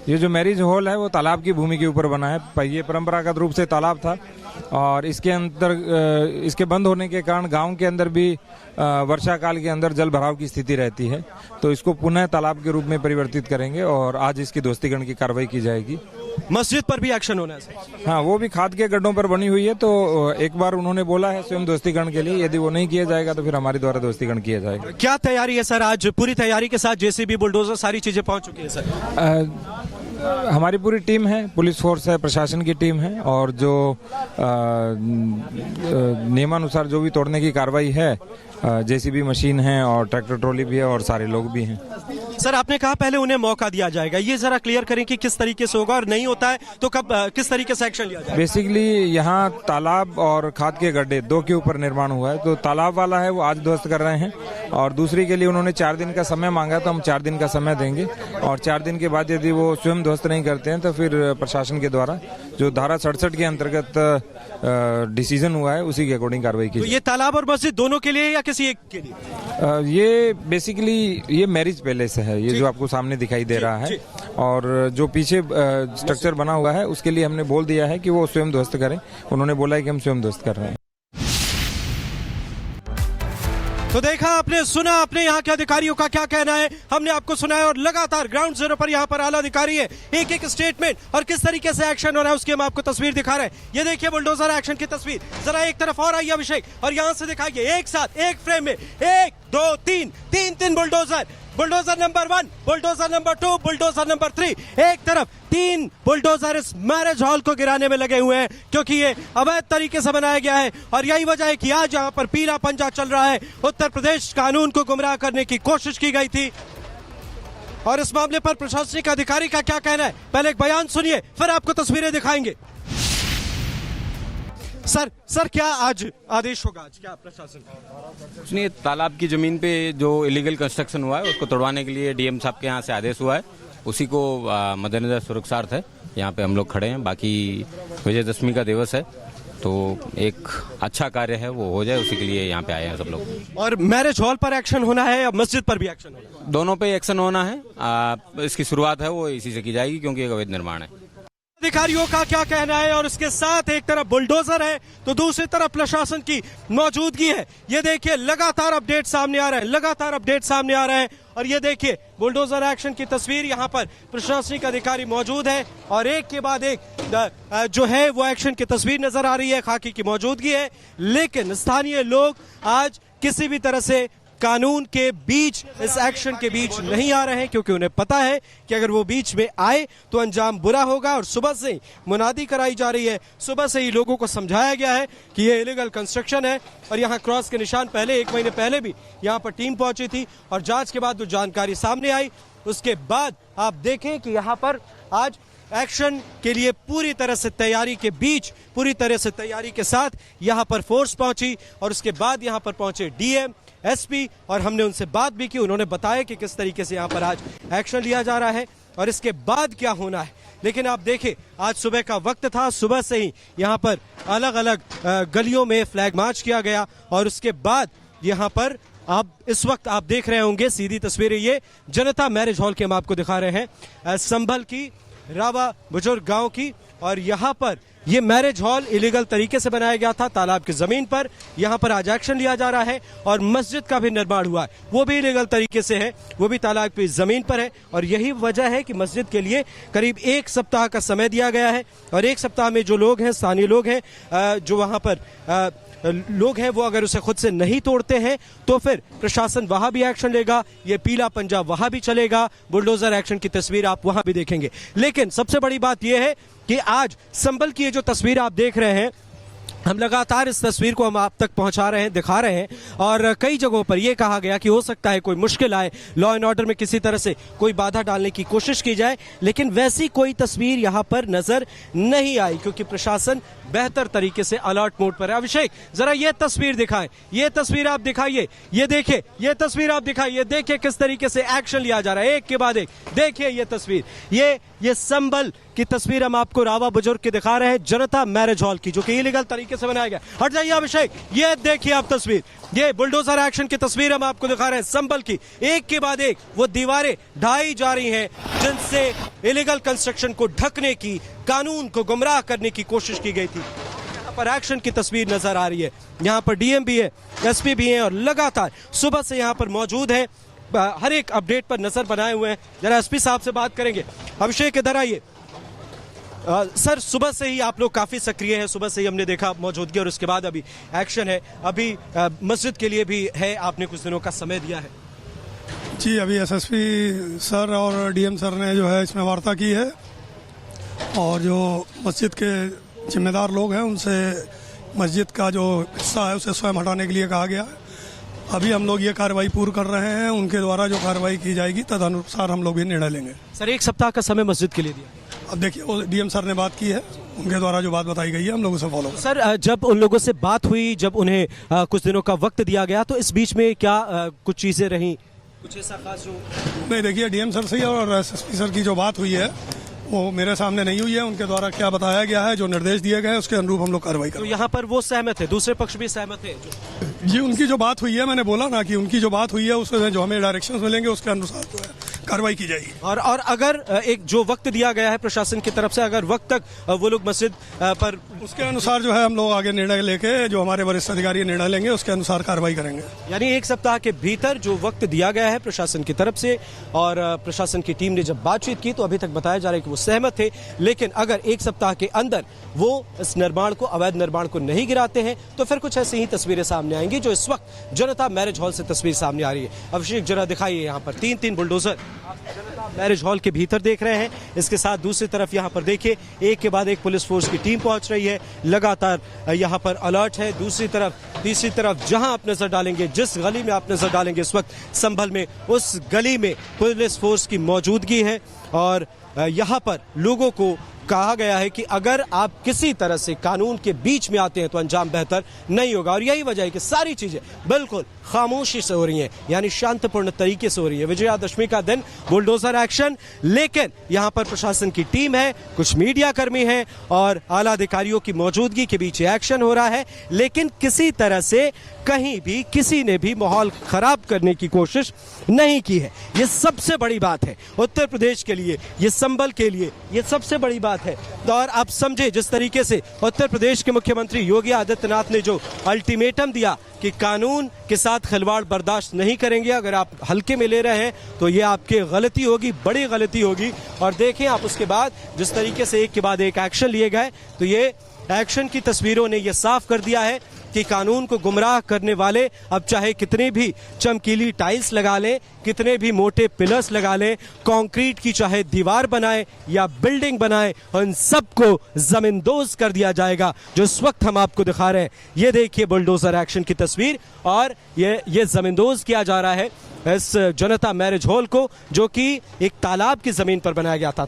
ये जो marriage hall है वो तालाब की भूमि के ऊपर बना है। ये परंपरागत रूप से तालाब था और इसके बंद होने के कारण गांव के अंदर भी वर्षा काल के अंदर जल भराव की स्थिति रहती है, तो इसको पुनः तालाब के रूप में परिवर्तित करेंगे और आज इसकी दोस्तीकरण की कार्रवाई की जाएगी। मस्जिद पर भी एक्शन होना है? हाँ, वो भी खाद के गड्ढों पर बनी हुई है, तो एक बार उन्होंने बोला है स्वयं दोस्तीकरण के लिए, यदि वो नहीं किया जाएगा तो फिर हमारे द्वारा दोस्तीकरण किया जाएगा। क्या तैयारी है सर? आज पूरी तैयारी के साथ जेसीबी, बुलडोजर, सारी चीजें पहुंच चुकी है सर? हमारी पूरी टीम है, पुलिस फोर्स है, प्रशासन की टीम है और जो नियमानुसार जो भी तोड़ने की कार्रवाई है, जेसीबी मशीन है और ट्रैक्टर ट्रॉली भी है और सारे लोग भी हैं। सर, आपने कहा पहले उन्हें मौका दिया जाएगा, ये जरा क्लियर करें कि किस तरीके से होगा और नहीं होता है तो कब किस तरीके से एक्शन लिया जाएगा? बेसिकली यहाँ तालाब और खाद के गड्ढे दो के ऊपर निर्माण हुआ है, तो तालाब वाला है वो आज ध्वस्त कर रहे हैं और दूसरी के लिए उन्होंने 4 दिन का समय मांगा, तो हम 4 दिन का समय देंगे और 4 दिन के बाद यदि वो स्वयं ध्वस्त नहीं करते हैं तो फिर प्रशासन के द्वारा जो धारा 67 के अंतर्गत डिसीजन हुआ है उसी के अकॉर्डिंग कार्रवाई की। तो ये तालाब और मस्जिद दोनों के लिए या किसी एक के लिए? ये बेसिकली ये मैरिज पैलेस है, ये जो आपको सामने दिखाई दे रहा है और जो पीछे स्ट्रक्चर बना हुआ है उसके लिए हमने बोल दिया है कि वो स्वयं ध्वस्त करें। उन्होंने बोला है कि हम स्वयं ध्वस्त कर रहे हैं। तो देखा आपने, सुना आपने यहाँ के अधिकारियों का क्या कहना है, हमने आपको सुनाया और लगातार ग्राउंड जीरो पर यहाँ पर आला अधिकारी है, एक एक स्टेटमेंट और किस तरीके से एक्शन हो रहा है उसकी हम आपको तस्वीर दिखा रहे हैं। ये देखिए बुलडोजर एक्शन की तस्वीर, जरा एक तरफ और आइए अभिषेक और यहाँ से दिखाइए एक साथ एक फ्रेम में 1 2 3 bulldozer, bulldozer number 1, bulldozer number 2, bulldozer number 3, एक तरफ 3 बुलडोजर इस मैरिज हॉल को गिराने में लगे हुए हैं क्योंकि ये अवैध तरीके से बनाया गया है और यही वजह है कि आज यहाँ पर पीला पंजा चल रहा है। उत्तर प्रदेश कानून को गुमराह करने की कोशिश की गई थी और इस मामले पर प्रशासनिक अधिकारी का क्या कहना है, पहले एक बयान सुनिए फिर आपको तस्वीरें दिखाएंगे। सर क्या आज आदेश होगा? आज क्या प्रशासन? कुछ नहीं, तालाब की जमीन पे जो इलीगल कंस्ट्रक्शन हुआ है उसको तोड़वाने के लिए डीएम साहब के यहाँ से आदेश हुआ है, उसी को मद्देनजर सुरक्षार्थ है यहाँ पे हम लोग खड़े हैं। बाकी विजयदशमी का दिवस है तो एक अच्छा कार्य है वो हो जाए, उसी के लिए यहाँ पे आए हैं सब लोग। और मैरिज हॉल पर एक्शन होना है या मस्जिद पर भी एक्शन होना है? दोनों पे एक्शन होना है। इसकी शुरुआत है वो इसी से की जाएगी क्योंकि एक अवैध निर्माण है। अधिकारियों का क्या कहना है और इसके साथ एक तरफ बुलडोजर है तो दूसरी तरफ प्रशासन की मौजूदगी है। ये देखिए लगातार अपडेट सामने आ रहे हैं, और ये देखिए बुलडोजर एक्शन की तस्वीर, यहाँ पर प्रशासनिक अधिकारी मौजूद है और एक के बाद एक जो है वो एक्शन की तस्वीर नजर आ रही है, खाकी की मौजूदगी है। लेकिन स्थानीय लोग आज किसी भी तरह से कानून के बीच, इस एक्शन के बीच नहीं आ रहे हैं क्योंकि उन्हें पता है कि अगर वो बीच में आए तो अंजाम बुरा होगा और सुबह से ही मुनादी कराई जा रही है, सुबह से ही लोगों को समझाया गया है कि ये इलीगल कंस्ट्रक्शन है और यहाँ क्रॉस के निशान पहले 1 महीने पहले भी यहाँ पर टीम पहुंची थी और जांच के बाद जो जानकारी सामने आई उसके बाद आप देखें कि यहाँ पर आज एक्शन के लिए पूरी तरह से तैयारी के बीच, पूरी तरह से तैयारी के साथ यहाँ पर फोर्स पहुंची और उसके बाद यहाँ पर पहुंचे डीएम, एसपी और हमने उनसे बात भी की। उन्होंने बताया कि किस तरीके से यहाँ पर आज एक्शन लिया जा रहा है और इसके बाद क्या होना है। लेकिन आप देखें आज सुबह का वक्त था, सुबह से ही यहाँ पर अलग अलग गलियों में फ्लैग मार्च किया गया और उसके बाद यहाँ पर अब इस वक्त आप देख रहे होंगे सीधी तस्वीरें, ये जनता मैरिज हॉल के हम आपको दिखा रहे हैं, संभल की रावा बुजुर्ग गांव की। और यहाँ पर ये मैरिज हॉल इलीगल तरीके से बनाया गया था तालाब की जमीन पर, यहाँ पर आज एक्शन लिया जा रहा है और मस्जिद का भी निर्माण हुआ है, वो भी इलीगल तरीके से है, वो भी तालाब की जमीन पर है और यही वजह है कि मस्जिद के लिए करीब 1 सप्ताह का समय दिया गया है और 1 सप्ताह में जो लोग हैं, स्थानीय लोग हैं, जो वहाँ पर लोग हैं, वो अगर उसे खुद से नहीं तोड़ते हैं तो फिर प्रशासन वहां भी एक्शन लेगा, ये पीला पंजा वहां भी चलेगा, बुलडोजर एक्शन की तस्वीर आप वहां भी देखेंगे। लेकिन सबसे बड़ी बात यह है कि आज संभल की ये जो तस्वीर आप देख रहे हैं, हम लगातार इस तस्वीर को हम आप तक पहुंचा रहे हैं, दिखा रहे हैं और कई जगहों पर यह कहा गया कि हो सकता है कोई मुश्किल आए, लॉ एंड ऑर्डर में किसी तरह से कोई बाधा डालने की कोशिश की जाए, लेकिन वैसी कोई तस्वीर यहां पर नजर नहीं आई क्योंकि प्रशासन बेहतर तरीके से अलर्ट मोड पर है। अभिषेक जरा ये तस्वीर दिखाएं, ये तस्वीर आप दिखाइए, ये देखिए, ये तस्वीर आप दिखाइए, देखिए किस तरीके से एक्शन लिया जा रहा है एक के बाद एक। देखिए ये तस्वीर, ये संभल की तस्वीर हम आपको रावा बुजुर्ग की दिखा रहे हैं, जनता मैरिज हॉल की, जो कि इलीगल तरीके से बनाया गया। हट जाइए अभिषेक, ये देखिए आप तस्वीर, ये बुलडोजर एक्शन की तस्वीर हम आपको दिखा रहे हैं संभल की। एक के बाद एक वो दीवारें ढाई जा रही हैं जिनसे इलीगल कंस्ट्रक्शन को ढकने की, कानून को गुमराह करने की कोशिश की गई थी। यहाँ पर एक्शन की तस्वीर नजर आ रही है। यहाँ पर डीएम भी है, एसपी भी है और लगातार सुबह से यहाँ पर मौजूद है, हर एक अपडेट पर नजर बनाए हुए हैं। जरा एसपी साहब से बात करेंगे। अभिषेक इधर आइए। सर सुबह से ही आप लोग काफी सक्रिय हैं, सुबह से ही हमने देखा मौजूदगी और उसके बाद अभी एक्शन है, अभी मस्जिद के लिए भी है, आपने कुछ दिनों का समय दिया है। जी अभी एसएसपी सर और डीएम सर ने जो है इसमें वार्ता की है और जो मस्जिद के जिम्मेदार लोग हैं उनसे मस्जिद का जो हिस्सा है उसे स्वयं हटाने के लिए कहा गया है। अभी हम लोग ये कार्रवाई पूर्ण कर रहे हैं, उनके द्वारा जो कार्रवाई की जाएगी तदनुसार हम लोग भी निर्णय लेंगे। सर एक सप्ताह का समय मस्जिद के लिए दिया। अब देखिए वो डीएम सर ने बात की है, उनके द्वारा जो बात बताई गई है हम लोग उसे फॉलो करें। सर जब उन लोगों से बात हुई, जब उन्हें कुछ दिनों का वक्त दिया गया, तो इस बीच में क्या कुछ चीजें रहीं, कुछ ऐसा खास जो? नहीं देखिए डीएम सर से और एसएसपी सर की जो बात हुई है वो मेरे सामने नहीं हुई है, उनके द्वारा क्या बताया गया है, जो निर्देश दिए गए हैं उसके अनुरूप हम लोग कार्रवाई तो करें। यहाँ पर वो सहमत है, दूसरे पक्ष भी सहमत है? जी उनकी जो बात हुई है, मैंने बोला ना कि उनकी जो बात हुई है उसमें जो हमें डायरेक्शंस मिलेंगे उसके अनुसार जो है कार्रवाई की जाएगी। और अगर एक जो वक्त दिया गया है प्रशासन की तरफ से, अगर वक्त तक वो लोग मस्जिद पर, उसके अनुसार जो है हम लोग आगे निर्णय लेके जो हमारे वरिष्ठ अधिकारी निर्णय लेंगे उसके अनुसार कार्रवाई करेंगे। यानी एक सप्ताह के भीतर जो वक्त दिया गया है प्रशासन की तरफ से, और प्रशासन की टीम ने जब बातचीत की तो अभी तक बताया जा रहा है कि वो सहमत थे, लेकिन अगर एक सप्ताह के अंदर वो इस निर्माण को, अवैध निर्माण को नहीं गिराते हैं तो फिर कुछ ऐसी ही तस्वीरें सामने आएंगी जो इस वक्त जनता मैरिज हॉल से तस्वीर सामने आ रही है। अभिषेक जरा दिखाइए, यहाँ पर तीन बुलडोजर जनता मैरिज हॉल के भीतर देख रहे हैं। इसके साथ दूसरी तरफ यहाँ पर देखिए एक के बाद एक पुलिस फोर्स की टीम पहुंच रही है, लगातार यहाँ पर अलर्ट है। दूसरी तरफ, तीसरी तरफ जहां आप नजर डालेंगे, जिस गली में आप नजर डालेंगे इस वक्त संभल में, उस गली में पुलिस फोर्स की मौजूदगी है और यहाँ पर लोगों को कहा गया है कि अगर आप किसी तरह से कानून के बीच में आते हैं तो अंजाम बेहतर नहीं होगा। और यही वजह है कि सारी चीजें बिल्कुल खामोशी से हो रही हैं, यानी शांतिपूर्ण तरीके से हो रही है। विजयादशमी का दिन, बुलडोजर एक्शन, लेकिन यहाँ पर प्रशासन की टीम है, कुछ मीडिया कर्मी हैं और आला अधिकारियों की मौजूदगी के बीच एक्शन हो रहा है, लेकिन किसी तरह से कहीं भी किसी ने भी माहौल खराब करने की कोशिश नहीं की है। ये सबसे बड़ी बात है उत्तर प्रदेश के लिए, ये संभल के लिए, ये सबसे बड़ी बात है। और आप समझे जिस तरीके से उत्तर प्रदेश के मुख्यमंत्री योगी आदित्यनाथ ने जो अल्टीमेटम दिया कि कानून के साथ खिलवाड़ बर्दाश्त नहीं करेंगे, अगर आप हल्के में ले रहे हैं तो ये आपकी गलती होगी, बड़ी गलती होगी। और देखें आप उसके बाद जिस तरीके से एक के बाद एक एक्शन लिए गए, तो ये एक्शन की तस्वीरों ने यह साफ कर दिया है कि कानून को गुमराह करने वाले अब चाहे कितने भी चमकीली टाइल्स लगा लें, कितने भी मोटे पिलर्स लगा लें, कंक्रीट की चाहे दीवार बनाए या बिल्डिंग बनाए, उन सबको जमींदोज कर दिया जाएगा, जो इस वक्त हम आपको दिखा रहे हैं। ये देखिए बुलडोजर एक्शन की तस्वीर, और ये जमींदोज किया जा रहा है इस जनता मैरिज हॉल को, जो कि एक तालाब की जमीन पर बनाया गया था।